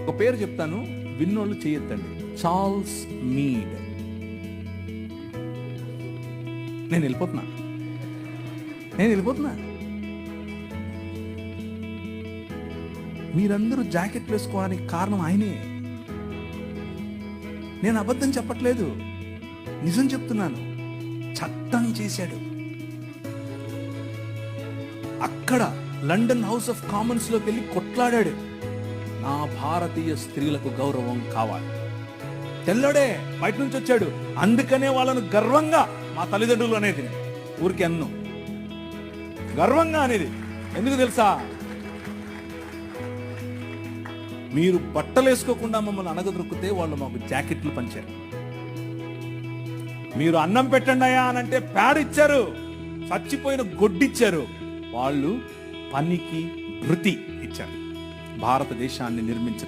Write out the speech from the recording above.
ఒక పేరు చెప్తాను, విన్నోళ్ళు చేయొద్దండి. Charles Mead. నేను వెళ్ళిపోతున్నా. మీరందరూ జాకెట్ వేసుకోవడానికి కారణం ఆయనే. నేను అబద్ధం చెప్పట్లేదు, నిజం చెప్తున్నాను. చట్టం చేశాడు. అక్కడ లండన్ హౌస్ ఆఫ్ కామన్స్ లోకి వెళ్ళి కొట్లాడాడు. నా భారతీయ స్త్రీలకు గౌరవం కావాలి. తెల్లడే బయట నుంచి వచ్చాడు, అందుకనే వాళ్ళను గర్వంగా మా తల్లిదండ్రులు అనేది, ఊరికి అన్ను గర్వంగా అనేది. ఎందుకు తెలుసా? మీరు బట్టలు వేసుకోకుండా మమ్మల్ని అనగదొరికితే వాళ్ళు మాకు జాకెట్లు పంచారు. మీరు అన్నం పెట్టండి అయ్యా అనంటే ప్యాడ్ ఇచ్చారు, చచ్చిపోయిన గొడ్డిచ్చారు. వాళ్ళు పనికి భృతి ఇచ్చారు. భారతదేశాన్ని నిర్మించ